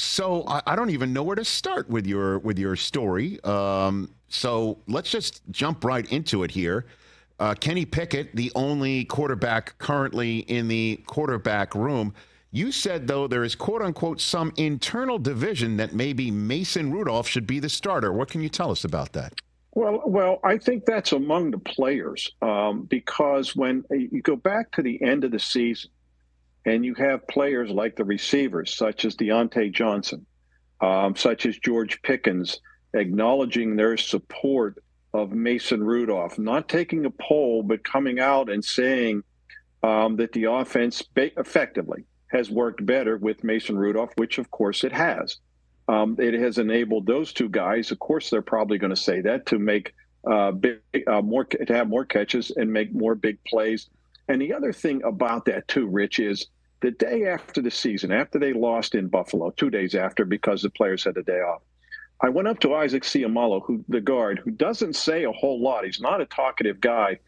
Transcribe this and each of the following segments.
So I don't even know where to start with your story. So let's just jump right into it here. Kenny Pickett, the only quarterback currently in the quarterback room. You said, though, there is, quote unquote, some internal division that maybe Mason Rudolph should be the starter. What can you tell us about that? Well, I think that's among the players because when you go back to the end of the season and you have players like the receivers, such as Deontay Johnson, such as George Pickens, acknowledging their support of Mason Rudolph, not taking a poll, but coming out and saying that the offense effectively has worked better with Mason Rudolph, which of course it has. It has enabled those two guys. Of course, they're probably going to say that to make to have more catches and make more big plays. And the other thing about that too, Rich, is the day after the season, after they lost in Buffalo, 2 days after, because the players had the day off, I went up to Isaac Seumalo, the guard, who doesn't say a whole lot. He's not a talkative guy.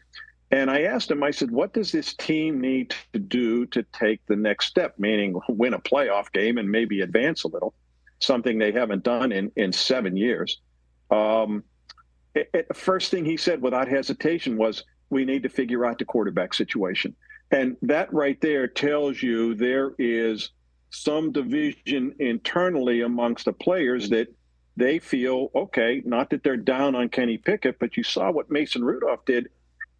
And I asked him, I said, what does this team need to do to take the next step, meaning win a playoff game and maybe advance a little, something they haven't done in 7 years. The first thing he said without hesitation was, we need to figure out the quarterback situation. And that right there tells you there is some division internally amongst the players that they feel, okay, not that they're down on Kenny Pickett, but you saw what Mason Rudolph did.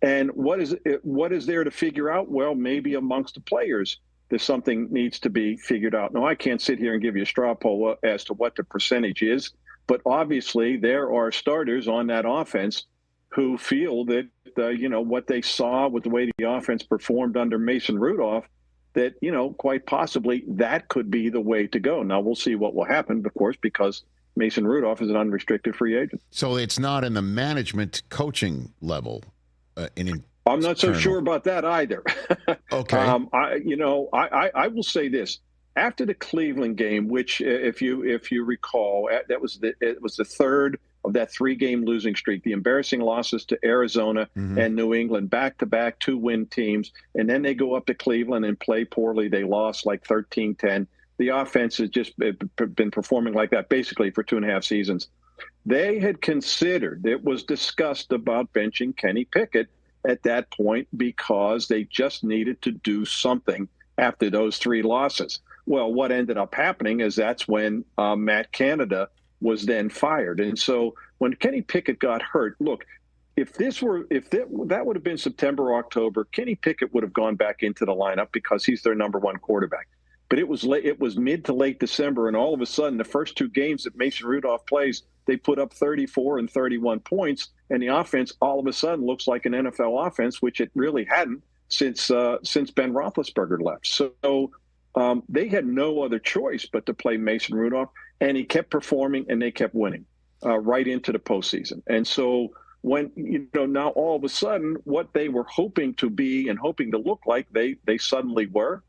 And what is there to figure out? Well, maybe amongst the players, there's something needs to be figured out. Now, I can't sit here and give you a straw poll as to what the percentage is, but obviously there are starters on that offense who feel that, what they saw with the way the offense performed under Mason Rudolph, that, quite possibly that could be the way to go. Now, we'll see what will happen, of course, because Mason Rudolph is an unrestricted free agent. So it's not in the management coaching level. I'm not so sure about that either. Okay. I will say this. After the Cleveland game, which, if you recall, it was the third of that 3-game losing streak, the embarrassing losses to Arizona and New England, back-to-back 2-win teams, and then they go up to Cleveland and play poorly. They lost like 13-10. The offense has just been performing like that basically for 2.5 seasons. They had considered, it was discussed about benching Kenny Pickett at that point because they just needed to do something after those 3 losses. Well, what ended up happening is that's when Matt Canada was then fired. And so when Kenny Pickett got hurt, look, if that would have been September or October, Kenny Pickett would have gone back into the lineup because he's their number 1 quarterback. But it was mid to late December, and all of a sudden, the first 2 games that Mason Rudolph plays, they put up 34 and 31 points, and the offense all of a sudden looks like an NFL offense, which it really hadn't since Ben Roethlisberger left. So they had no other choice but to play Mason Rudolph, and he kept performing, and they kept winning right into the postseason. And so when now all of a sudden, what they were hoping to be and hoping to look like, they suddenly were.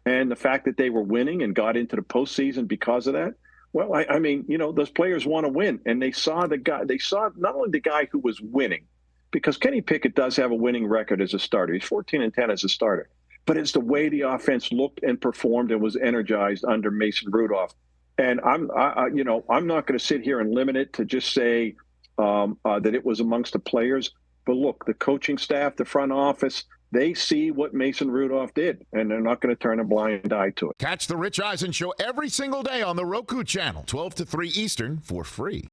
And the fact that they were winning and got into the postseason because of that, well, I mean, those players want to win. And they saw not only the guy who was winning, because Kenny Pickett does have a winning record as a starter. He's 14-10 as a starter. But it's the way the offense looked and performed and was energized under Mason Rudolph. And I'm not going to sit here and limit it to just say that it was amongst the players. But look, the coaching staff, the front office, they see what Mason Rudolph did, and they're not going to turn a blind eye to it. Catch the Rich Eisen Show every single day on the Roku channel, 12 to 3 Eastern, for free.